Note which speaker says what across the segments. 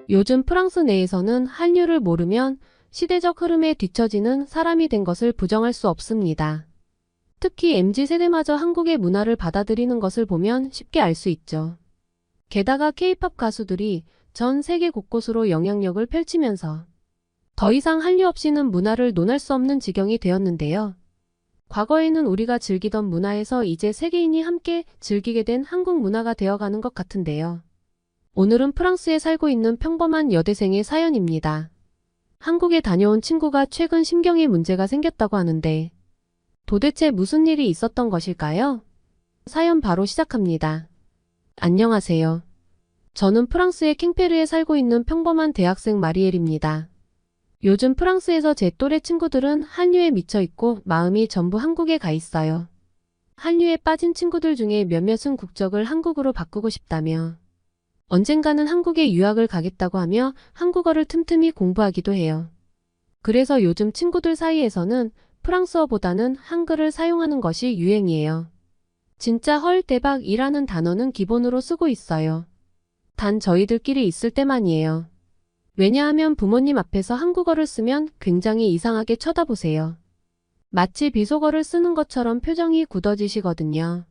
Speaker 1: 요즘 프랑스 내에서는 한류를 모르면 시대적 흐름에 뒤처지는 사람이 된 것을 부정할 수 없습니다. 특히 MZ세대마저 한국의 문화를 받아들이는 것을 보면 쉽게 알 수 있죠. 게다가 K-팝 가수들이 전 세계 곳곳으로 영향력을 펼치면서 더 이상 한류 없이는 문화를 논할 수 없는 지경이 되었는데요. 과거에는 우리가 즐기던 문화에서 이제 세계인이 함께 즐기게 된 한국 문화가 되어가는 것 같은데요. 오늘은 프랑스에 살고 있는 평범한 여대생의 사연입니다. 한국에 다녀온 친구가 최근 심경에 문제가 생겼다고 하는데 도대체 무슨 일이 있었던 것일까요? 사연 바로 시작합니다. 안녕하세요. 저는 프랑스의 캥페르에 살고 있는 평범한 대학생 마리엘입니다. 요즘 프랑스에서 제 또래 친구들은 한류에 미쳐 있고 마음이 전부 한국에 가 있어요. 한류에 빠진 친구들 중에 몇몇은 국적을 한국으로 바꾸고 싶다며 언젠가는 한국에 유학을 가겠다고 하며 한국어를 틈틈이 공부하기도 해요. 그래서 요즘 친구들 사이에서는 프랑스어보다는 한글을 사용하는 것이 유행이에요. 진짜 헐 대박이라는 단어는 기본으로 쓰고 있어요. 단 저희들끼리 있을 때만이에요. 왜냐하면 부모님 앞에서 한국어를 쓰면 굉장히 이상하게 쳐다보세요. 마치 비속어를 쓰는 것처럼 표정이 굳어지시거든요.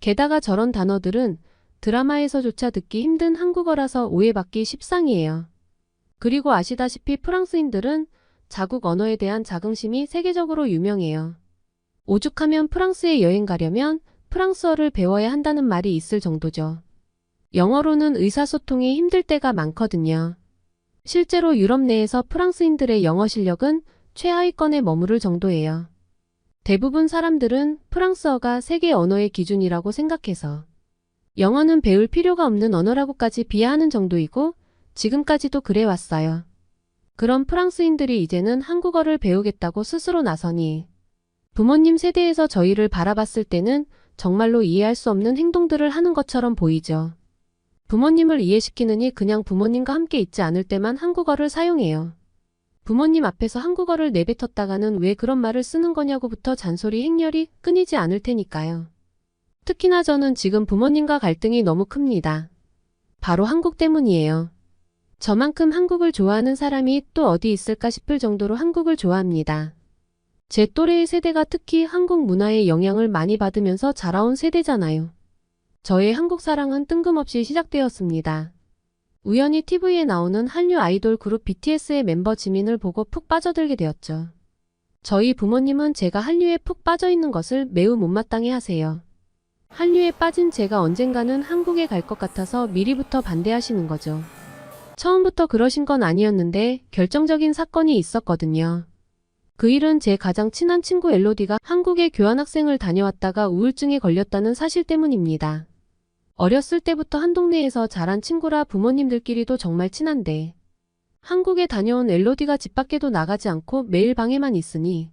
Speaker 1: 게다가 저런 단어들은 드라마에서조차 듣기 힘든 한국어라서 오해받기 십상이에요. 그리고 아시다시피 프랑스인들은 자국 언어에 대한 자긍심이 세계적으로 유명해요. 오죽하면 프랑스에 여행 가려면 프랑스어를 배워야 한다는 말이 있을 정도죠. 영어로는 의사소통이 힘들 때가 많거든요. 실제로 유럽 내에서 프랑스인들의 영어 실력은 최하위권에 머무를 정도예요. 대부분 사람들은 프랑스어가 세계 언어의 기준이라고 생각해서 영어는 배울 필요가 없는 언어라고까지 비하하는 정도이고 지금까지도 그래왔어요. 그런 프랑스인들이 이제는 한국어를 배우겠다고 스스로 나서니 부모님 세대에서 저희를 바라봤을 때는 정말로 이해할 수 없는 행동들을 하는 것처럼 보이죠. 부모님을 이해시키느니 그냥 부모님과 함께 있지 않을 때만 한국어를 사용해요. 부모님 앞에서 한국어를 내뱉었다가는 왜 그런 말을 쓰는 거냐고부터 잔소리 행렬이 끊이지 않을 테니까요. 특히나 저는 지금 부모님과 갈등이 너무 큽니다. 바로 한국 때문이에요. 저만큼 한국을 좋아하는 사람이 또 어디 있을까 싶을 정도로 한국을 좋아합니다. 제 또래의 세대가 특히 한국 문화의 영향을 많이 받으면서 자라온 세대잖아요. 저의 한국 사랑은 뜬금없이 시작되었습니다. 우연히 TV에 나오는 한류 아이돌 그룹 BTS의 멤버 지민을 보고 푹 빠져들게 되었죠. 저희 부모님은 제가 한류에 푹 빠져있는 것을 매우 못마땅해 하세요. 한류에 빠진 제가 언젠가는 한국에 갈 것 같아서 미리부터 반대하시는 거죠. 처음부터 그러신 건 아니었는데 결정적인 사건이 있었거든요. 그 일은 제 가장 친한 친구 엘로디가 한국에 교환학생을 다녀왔다가 우울증에 걸렸다는 사실 때문입니다. 어렸을 때부터 한 동네에서 자란 친구라 부모님들끼리도 정말 친한데 한국에 다녀온 엘로디가 집 밖에도 나가지 않고 매일 방에만 있으니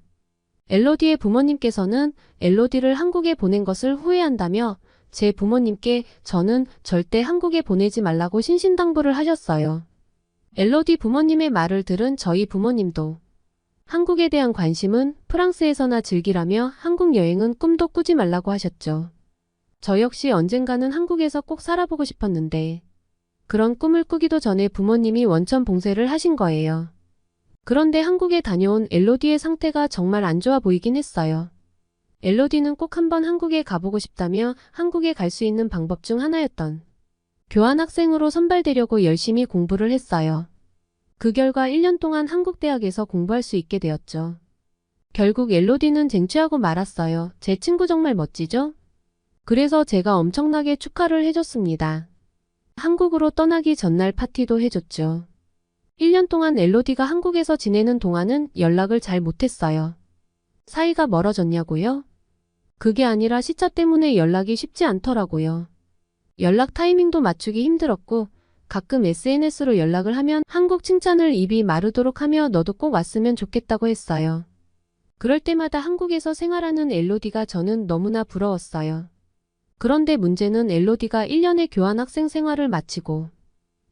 Speaker 1: 엘로디의 부모님께서는 엘로디를 한국에 보낸 것을 후회한다며 제 부모님께 저는 절대 한국에 보내지 말라고 신신당부를 하셨어요. 엘로디 부모님의 말을 들은 저희 부모님도 한국에 대한 관심은 프랑스에서나 즐기라며 한국 여행은 꿈도 꾸지 말라고 하셨죠. 저 역시 언젠가는 한국에서 꼭 살아보고 싶었는데 그런 꿈을 꾸기도 전에 부모님이 원천 봉쇄를 하신 거예요. 그런데 한국에 다녀온 엘로디의 상태가 정말 안 좋아 보이긴 했어요. 엘로디는 꼭 한번 한국에 가보고 싶다며 한국에 갈 수 있는 방법 중 하나였던 교환학생으로 선발되려고 열심히 공부를 했어요. 그 결과 1년 동안 한국 대학에서 공부할 수 있게 되었죠. 결국 엘로디는 쟁취하고 말았어요. 제 친구 정말 멋지죠? 그래서 제가 엄청나게 축하를 해줬습니다. 한국으로 떠나기 전날 파티도 해줬죠. 1년 동안 엘로디가 한국에서 지내는 동안은 연락을 잘 못했어요. 사이가 멀어졌냐고요? 그게 아니라 시차 때문에 연락이 쉽지 않더라고요. 연락 타이밍도 맞추기 힘들었고 가끔 SNS로 연락을 하면 한국 칭찬을 입이 마르도록 하며 너도 꼭 왔으면 좋겠다고 했어요. 그럴 때마다 한국에서 생활하는 엘로디가 저는 너무나 부러웠어요. 그런데 문제는 엘로디가 1년의 교환학생 생활을 마치고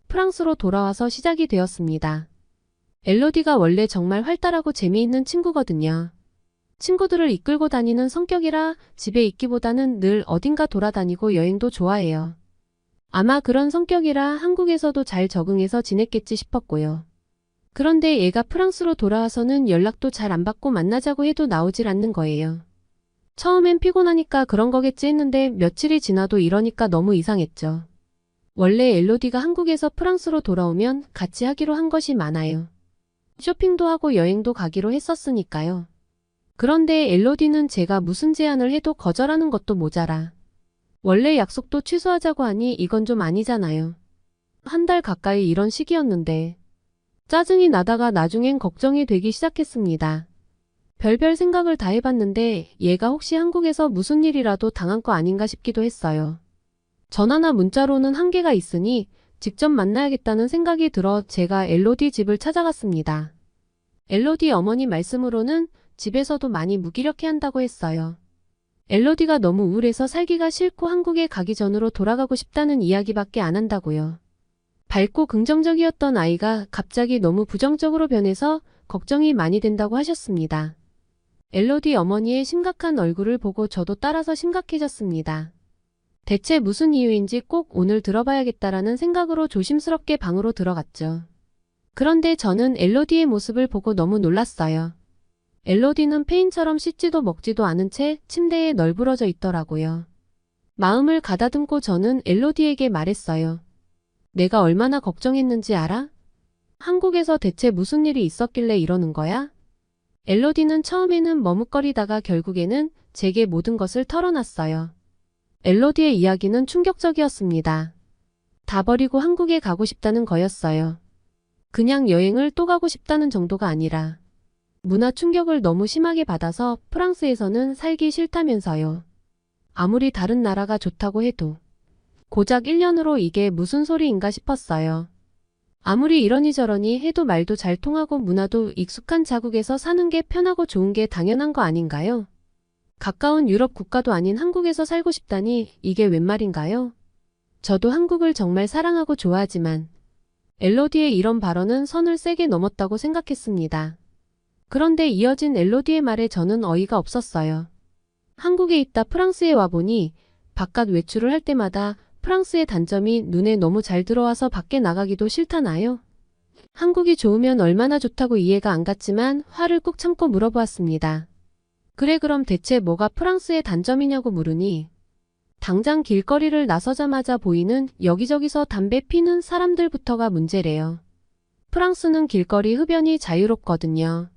Speaker 1: 프랑스로 돌아와서 시작이 되었습니다. 엘로디가 원래 정말 활달하고 재미있는 친구거든요. 친구들을 이끌고 다니는 성격이라 집에 있기보다는 늘 어딘가 돌아다니고 여행도 좋아해요. 아마 그런 성격이라 한국에서도 잘 적응해서 지냈겠지 싶었고요. 그런데 얘가 프랑스로 돌아와서는 연락도 잘 안 받고 만나자고 해도 나오질 않는 거예요. 처음엔 피곤하니까 그런 거겠지 했는데 며칠이 지나도 이러니까 너무 이상했죠. 원래 엘로디가 한국에서 프랑스로 돌아오면 같이 하기로 한 것이 많아요. 쇼핑도 하고 여행도 가기로 했었으니까요. 그런데 엘로디는 제가 무슨 제안을 해도 거절하는 것도 모자라. 원래 약속도 취소하자고 하니 이건 좀 아니잖아요. 한 달 가까이 이런 시기였는데 짜증이 나다가 나중엔 걱정이 되기 시작했습니다. 별별 생각을 다 해봤는데 얘가 혹시 한국에서 무슨 일이라도 당한 거 아닌가 싶기도 했어요. 전화나 문자로는 한계가 있으니 직접 만나야겠다는 생각이 들어 제가 엘로디 집을 찾아갔습니다. 엘로디 어머니 말씀으로는 집에서도 많이 무기력해한다고 했어요. 엘로디가 너무 우울해서 살기가 싫고 한국에 가기 전으로 돌아가고 싶다는 이야기밖에 안 한다고요. 밝고 긍정적이었던 아이가 갑자기 너무 부정적으로 변해서 걱정이 많이 된다고 하셨습니다. 엘로디 어머니의 심각한 얼굴을 보고 저도 따라서 심각해졌습니다. 대체 무슨 이유인지 꼭 오늘 들어봐야겠다라는 생각으로 조심스럽게 방으로 들어갔죠. 그런데 저는 엘로디의 모습을 보고 너무 놀랐어요. 엘로디는 페인처럼 씻지도 먹지도 않은 채 침대에 널브러져 있더라고요. 마음을 가다듬고 저는 엘로디에게 말했어요. 내가 얼마나 걱정했는지 알아? 한국에서 대체 무슨 일이 있었길래 이러는 거야? 엘로디는 처음에는 머뭇거리다가 결국에는 제게 모든 것을 털어놨어요. 엘로디의 이야기는 충격적이었습니다. 다 버리고 한국에 가고 싶다는 거였어요. 그냥 여행을 또 가고 싶다는 정도가 아니라 문화 충격을 너무 심하게 받아서 프랑스에서는 살기 싫다면서요. 아무리 다른 나라가 좋다고 해도 고작 1년으로 이게 무슨 소리인가 싶었어요. 아무리 이러니저러니 해도 말도 잘 통하고 문화도 익숙한 자국에서 사는 게 편하고 좋은 게 당연한 거 아닌가요? 가까운 유럽 국가도 아닌 한국에서 살고 싶다니 이게 웬 말인가요? 저도 한국을 정말 사랑하고 좋아하지만 엘로디의 이런 발언은 선을 세게 넘었다고 생각했습니다. 그런데 이어진 엘로디의 말에 저는 어이가 없었어요. 한국에 있다 프랑스에 와보니 바깥 외출을 할 때마다 프랑스의 단점이 눈에 너무 잘 들어와서 밖에 나가기도 싫다나요? 한국이 좋으면 얼마나 좋다고 이해가 안 갔지만 화를 꾹 참고 물어보았습니다. 그래 그럼 대체 뭐가 프랑스의 단점이냐고 물으니 당장 길거리를 나서자마자 보이는 여기저기서 담배 피는 사람들부터가 문제래요. 프랑스는 길거리 흡연이 자유롭거든요.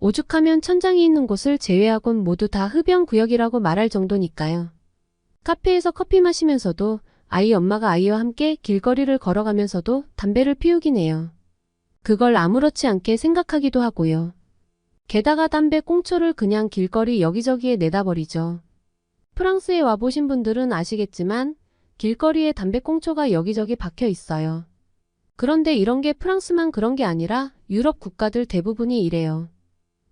Speaker 1: 오죽하면 천장이 있는 곳을 제외하곤 모두 다 흡연구역이라고 말할 정도니까요. 카페에서 커피 마시면서도 아이 엄마가 아이와 함께 길거리를 걸어가면서도 담배를 피우긴 해요. 그걸 아무렇지 않게 생각하기도 하고요. 게다가 담배 꽁초를 그냥 길거리 여기저기에 내다 버리죠. 프랑스에 와보신 분들은 아시겠지만 길거리에 담배 꽁초가 여기저기 박혀 있어요. 그런데 이런 게 프랑스만 그런 게 아니라 유럽 국가들 대부분이 이래요.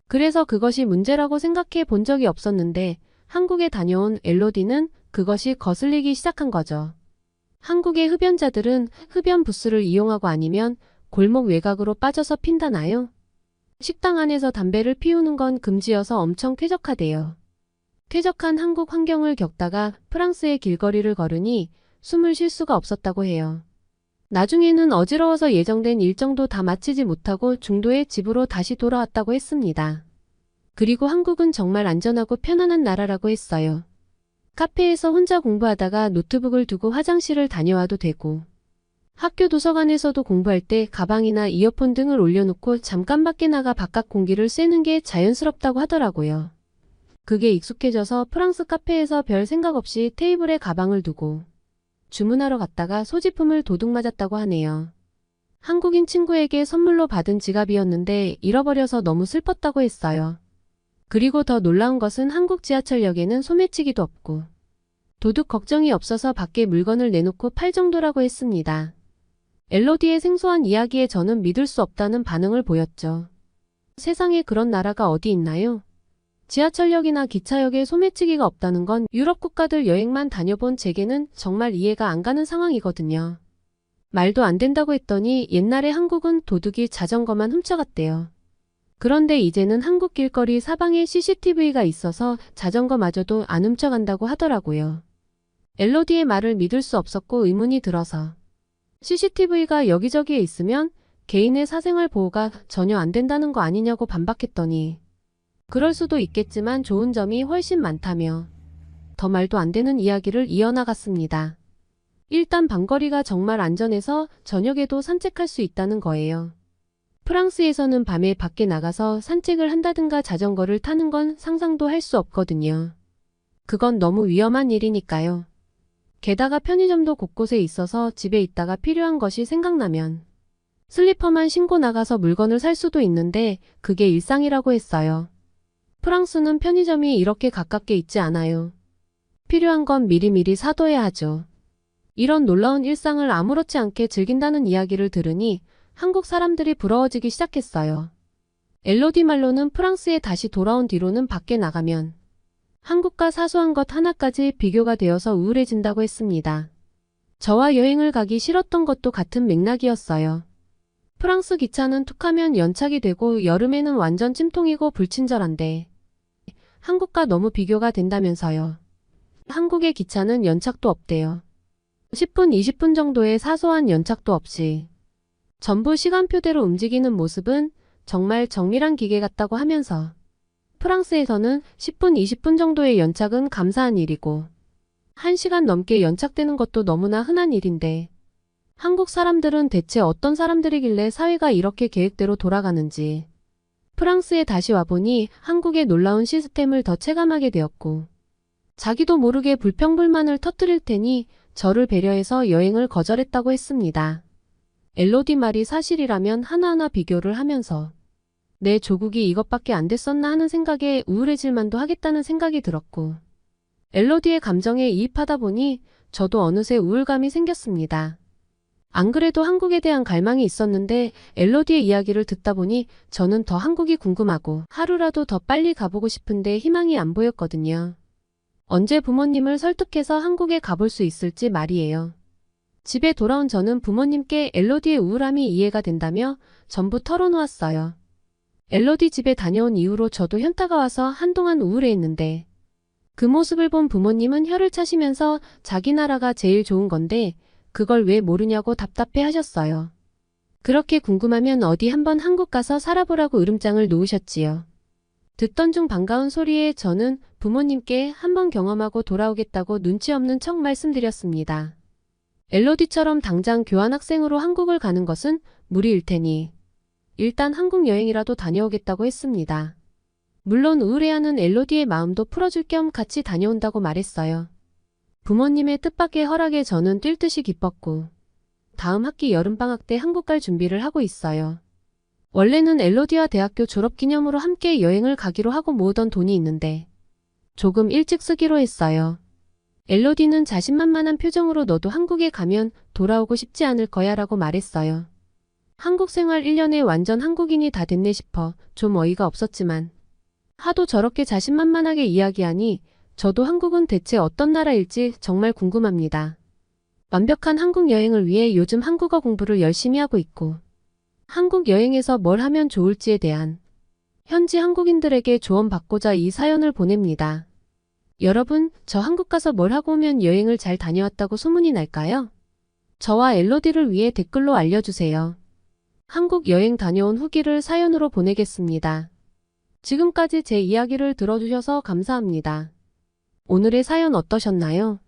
Speaker 1: 그래서 그것이 문제라고 생각해 본 적이 없었는데 한국에 다녀온 엘로디는 그것이 거슬리기 시작한 거죠. 한국의 흡연자들은 흡연 부스를 이용하고 아니면 골목 외곽으로 빠져서 핀다나요? 식당 안에서 담배를 피우는 건 금지여서 엄청 쾌적하대요. 쾌적한 한국 환경을 겪다가 프랑스의 길거리를 걸으니 숨을 쉴 수가 없었다고 해요. 나중에는 어지러워서 예정된 일정도 다 마치지 못하고 중도에 집으로 다시 돌아왔다고 했습니다. 그리고 한국은 정말 안전하고 편안한 나라라고 했어요. 카페에서 혼자 공부하다가 노트북을 두고 화장실을 다녀와도 되고 학교 도서관에서도 공부할 때 가방이나 이어폰 등을 올려놓고 잠깐 밖에 나가 바깥 공기를 쐬는 게 자연스럽다고 하더라고요. 그게 익숙해져서 프랑스 카페에서 별 생각 없이 테이블에 가방을 두고 주문하러 갔다가 소지품을 도둑 맞았다고 하네요. 한국인 친구에게 선물로 받은 지갑이었는데 잃어버려서 너무 슬펐다고 했어요. 그리고 더 놀라운 것은 한국 지하철역에는 소매치기도 없고 도둑 걱정이 없어서 밖에 물건을 내놓고 팔 정도라고 했습니다. 엘로디의 생소한 이야기에 저는 믿을 수 없다는 반응을 보였죠. 세상에 그런 나라가 어디 있나요? 지하철역이나 기차역에 소매치기가 없다는 건 유럽 국가들 여행만 다녀본 제게는 정말 이해가 안 가는 상황이거든요. 말도 안 된다고 했더니 옛날에 한국은 도둑이 자전거만 훔쳐갔대요. 그런데 이제는 한국 길거리 사방에 CCTV가 있어서 자전거마저도 안 훔쳐간다고 하더라고요. 엘로디의 말을 믿을 수 없었고 의문이 들어서 CCTV가 여기저기에 있으면 개인의 사생활 보호가 전혀 안 된다는 거 아니냐고 반박했더니 그럴 수도 있겠지만 좋은 점이 훨씬 많다며 더 말도 안 되는 이야기를 이어나갔습니다. 일단 방거리가 정말 안전해서 저녁에도 산책할 수 있다는 거예요. 프랑스에서는 밤에 밖에 나가서 산책을 한다든가 자전거를 타는 건 상상도 할 수 없거든요. 그건 너무 위험한 일이니까요. 게다가 편의점도 곳곳에 있어서 집에 있다가 필요한 것이 생각나면 슬리퍼만 신고 나가서 물건을 살 수도 있는데 그게 일상이라고 했어요. 프랑스는 편의점이 이렇게 가깝게 있지 않아요. 필요한 건 미리미리 사둬야 하죠. 이런 놀라운 일상을 아무렇지 않게 즐긴다는 이야기를 들으니 한국 사람들이 부러워지기 시작했어요. 엘로디 말로는 프랑스에 다시 돌아온 뒤로는 밖에 나가면 한국과 사소한 것 하나까지 비교가 되어서 우울해진다고 했습니다. 저와 여행을 가기 싫었던 것도 같은 맥락이었어요. 프랑스 기차는 툭하면 연착이 되고 여름에는 완전 찜통이고 불친절한데 한국과 너무 비교가 된다면서요. 한국의 기차는 연착도 없대요. 10분, 20분 정도의 사소한 연착도 없이 전부 시간표대로 움직이는 모습은 정말 정밀한 기계 같다고 하면서 프랑스에서는 10분, 20분 정도의 연착은 감사한 일이고 1시간 넘게 연착되는 것도 너무나 흔한 일인데 한국 사람들은 대체 어떤 사람들이길래 사회가 이렇게 계획대로 돌아가는지 프랑스에 다시 와보니 한국의 놀라운 시스템을 더 체감하게 되었고 자기도 모르게 불평불만을 터뜨릴 테니 저를 배려해서 여행을 거절했다고 했습니다. 엘로디 말이 사실이라면 하나하나 비교를 하면서 내 조국이 이것밖에 안 됐었나 하는 생각에 우울해질 만도 하겠다는 생각이 들었고 엘로디의 감정에 이입하다 보니 저도 어느새 우울감이 생겼습니다. 안 그래도 한국에 대한 갈망이 있었는데 엘로디의 이야기를 듣다 보니 저는 더 한국이 궁금하고 하루라도 더 빨리 가보고 싶은데 희망이 안 보였거든요. 언제 부모님을 설득해서 한국에 가볼 수 있을지 말이에요. 집에 돌아온 저는 부모님께 엘로디의 우울함이 이해가 된다며 전부 털어놓았어요. 엘로디 집에 다녀온 이후로 저도 현타가 와서 한동안 우울해했는데 그 모습을 본 부모님은 혀를 차시면서 자기 나라가 제일 좋은 건데 그걸 왜 모르냐고 답답해 하셨어요. 그렇게 궁금하면 어디 한번 한국 가서 살아보라고 으름장을 놓으셨지요. 듣던 중 반가운 소리에 저는 부모님께 한번 경험하고 돌아오겠다고 눈치 없는 척 말씀드렸습니다. 엘로디처럼 당장 교환학생으로 한국을 가는 것은 무리일 테니 일단 한국 여행이라도 다녀오겠다고 했습니다. 물론 우울해하는 엘로디의 마음도 풀어줄 겸 같이 다녀온다고 말했어요. 부모님의 뜻밖의 허락에 저는 뛸 듯이 기뻤고 다음 학기 여름방학 때 한국 갈 준비를 하고 있어요. 원래는 엘로디와 대학교 졸업기념으로 함께 여행을 가기로 하고 모으던 돈이 있는데 조금 일찍 쓰기로 했어요. 엘로디는 자신만만한 표정으로 너도 한국에 가면 돌아오고 싶지 않을 거야 라고 말했어요. 한국 생활 1년에 완전 한국인이 다 됐네 싶어 좀 어이가 없었지만 하도 저렇게 자신만만하게 이야기하니 저도 한국은 대체 어떤 나라일지 정말 궁금합니다. 완벽한 한국 여행을 위해 요즘 한국어 공부를 열심히 하고 있고 한국 여행에서 뭘 하면 좋을지에 대한 현지 한국인들에게 조언받고자 이 사연을 보냅니다. 여러분, 저 한국 가서 뭘 하고 오면 여행을 잘 다녀왔다고 소문이 날까요? 저와 엘로디를 위해 댓글로 알려주세요. 한국 여행 다녀온 후기를 사연으로 보내겠습니다. 지금까지 제 이야기를 들어주셔서 감사합니다. 오늘의 사연 어떠셨나요?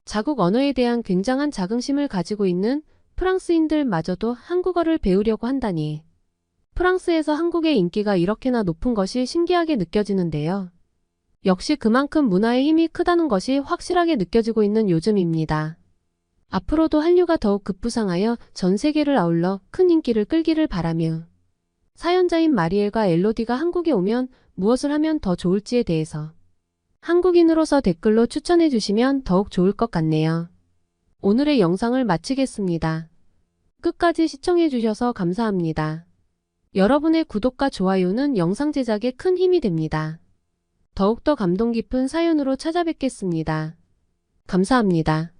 Speaker 1: 자국 언어에 대한 굉장한 자긍심을 가지고 있는 프랑스인들마저도 한국어를 배우려고 한다니. 프랑스에서 한국의 인기가 이렇게나 높은 것이 신기하게 느껴지는데요. 역시 그만큼 문화의 힘이 크다는 것이 확실하게 느껴지고 있는 요즘입니다. 앞으로도 한류가 더욱 급부상하여 전 세계를 아울러 큰 인기를 끌기를 바라며 사연자인 마리엘과 엘로디가 한국에 오면 무엇을 하면 더 좋을지에 대해서 한국인으로서 댓글로 추천해 주시면 더욱 좋을 것 같네요. 오늘의 영상을 마치겠습니다. 끝까지 시청해 주셔서 감사합니다. 여러분의 구독과 좋아요는 영상 제작에 큰 힘이 됩니다. 더욱더 감동 깊은 사연으로 찾아뵙겠습니다. 감사합니다.